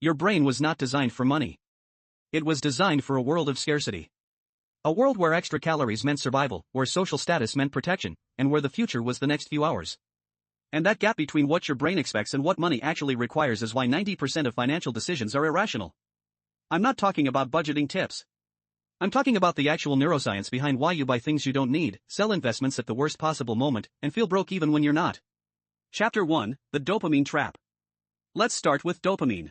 Your brain was not designed for money. It was designed for a world of scarcity. A world where extra calories meant survival, where social status meant protection, and where the future was the next few hours. And that gap between what your brain expects and what money actually requires is why 90% of financial decisions are irrational. I'm not talking about budgeting tips. I'm talking about the actual neuroscience behind why you buy things you don't need, sell investments at the worst possible moment, and feel broke even when you're not. Chapter 1, The Dopamine Trap. Let's start with dopamine.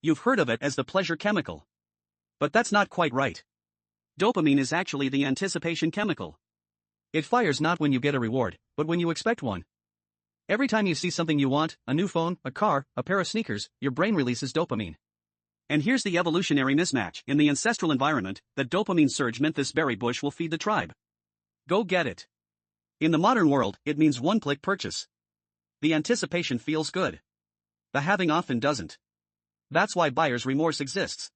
You've heard of it as the pleasure chemical. But that's not quite right. Dopamine is actually the anticipation chemical. It fires not when you get a reward, but when you expect one. Every time you see something you want, a new phone, a car, a pair of sneakers, your brain releases dopamine. And here's the evolutionary mismatch. In the ancestral environment, the dopamine surge meant this berry bush will feed the tribe. Go get it. In the modern world, it means one-click purchase. The anticipation feels good. The having often doesn't. That's why buyer's remorse exists.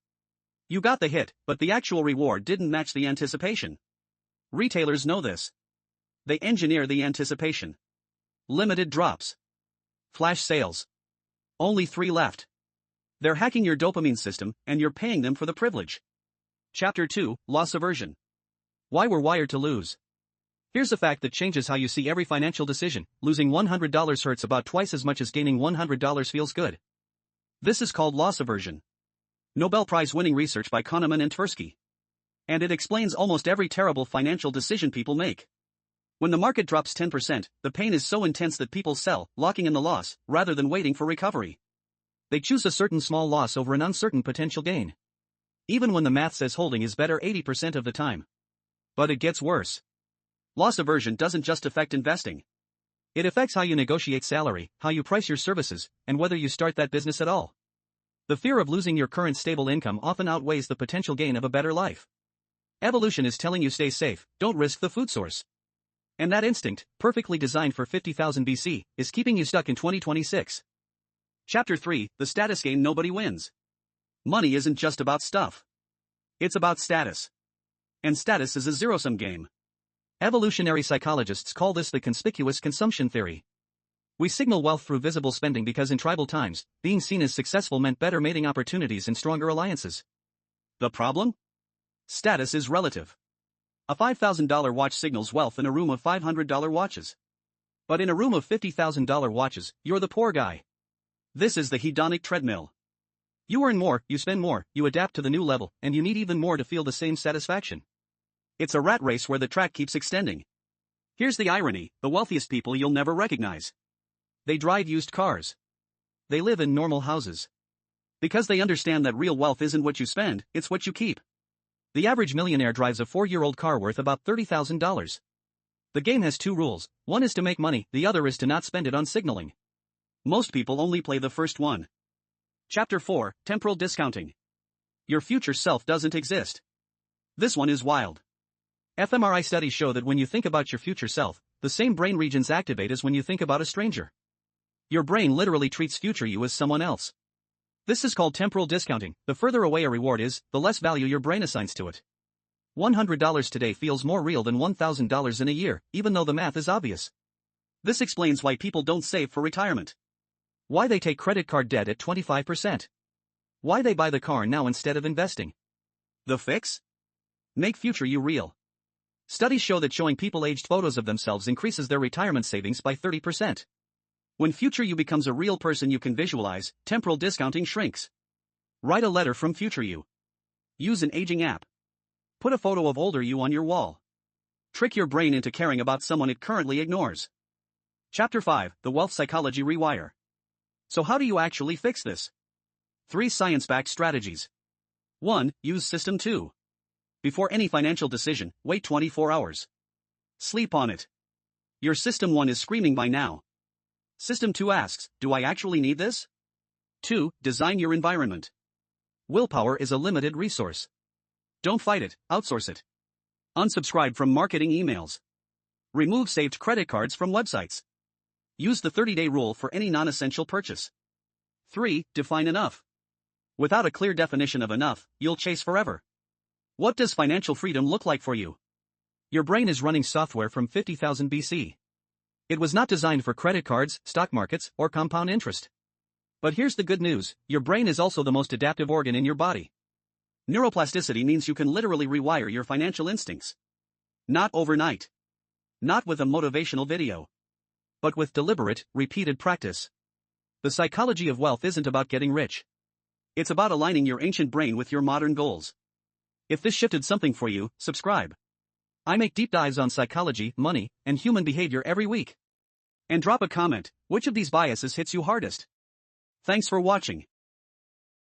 You got the hit, but the actual reward didn't match the anticipation. Retailers know this. They engineer the anticipation. Limited drops. Flash sales. Only 3 left. They're hacking your dopamine system, and you're paying them for the privilege. Chapter 2, Loss Aversion. Why we're wired to lose. Here's a fact that changes how you see every financial decision. Losing $100 hurts about twice as much as gaining $100 feels good. This is called loss aversion. Nobel Prize-winning research by Kahneman and Tversky. And it explains almost every terrible financial decision people make. When the market drops 10%, the pain is so intense that people sell, locking in the loss, rather than waiting for recovery. They choose a certain small loss over an uncertain potential gain. Even when the math says holding is better 80% of the time. But it gets worse. Loss aversion doesn't just affect investing. It affects how you negotiate salary, how you price your services, and whether you start that business at all. The fear of losing your current stable income often outweighs the potential gain of a better life. Evolution is telling you stay safe, don't risk the food source. And that instinct, perfectly designed for 50,000 BC, is keeping you stuck in 2026. Chapter 3, The Status Game Nobody Wins. Money isn't just about stuff. It's about status. And status is a zero-sum game. Evolutionary psychologists call this the conspicuous consumption theory. We signal wealth through visible spending because in tribal times, being seen as successful meant better mating opportunities and stronger alliances. The problem? Status is relative. A $5,000 watch signals wealth in a room of $500 watches. But in a room of $50,000 watches, you're the poor guy. This is the hedonic treadmill. You earn more, you spend more, you adapt to the new level, and you need even more to feel the same satisfaction. It's a rat race where the track keeps extending. Here's the irony, the wealthiest people you'll never recognize. They drive used cars. They live in normal houses. Because they understand that real wealth isn't what you spend, it's what you keep. The average millionaire drives a 4-year-old car worth about $30,000. The game has 2 rules, one is to make money, the other is to not spend it on signaling. Most people only play the first one. Chapter 4, Temporal Discounting. Your future self doesn't exist. This one is wild. fMRI studies show that when you think about your future self, the same brain regions activate as when you think about a stranger. Your brain literally treats future you as someone else. This is called temporal discounting. The further away a reward is, the less value your brain assigns to it. $100 today feels more real than $1,000 in a year, even though the math is obvious. This explains why people don't save for retirement. Why they take credit card debt at 25%. Why they buy the car now instead of investing. The fix? Make future you real. Studies show that showing people aged photos of themselves increases their retirement savings by 30%. When future you becomes a real person you can visualize, temporal discounting shrinks. Write a letter from future you. Use an aging app. Put a photo of older you on your wall. Trick your brain into caring about someone it currently ignores. Chapter 5, The Wealth Psychology Rewire. So how do you actually fix this? 3 science-backed strategies. 1. Use System 2. Before any financial decision, wait 24 hours. Sleep on it. Your System 1 is screaming by now. System 2 asks, do I actually need this? 2. Design your environment. Willpower is a limited resource. Don't fight it, outsource it. Unsubscribe from marketing emails. Remove saved credit cards from websites. Use the 30-day rule for any non-essential purchase. 3. Define enough. Without a clear definition of enough, you'll chase forever. What does financial freedom look like for you? Your brain is running software from 50,000 BC. It was not designed for credit cards, stock markets, or compound interest. But here's the good news, your brain is also the most adaptive organ in your body. Neuroplasticity means you can literally rewire your financial instincts. Not overnight. Not with a motivational video. But with deliberate, repeated practice. The psychology of wealth isn't about getting rich. It's about aligning your ancient brain with your modern goals. If this shifted something for you, subscribe. I make deep dives on psychology, money, and human behavior every week. And drop a comment, which of these biases hits you hardest? Thanks for watching.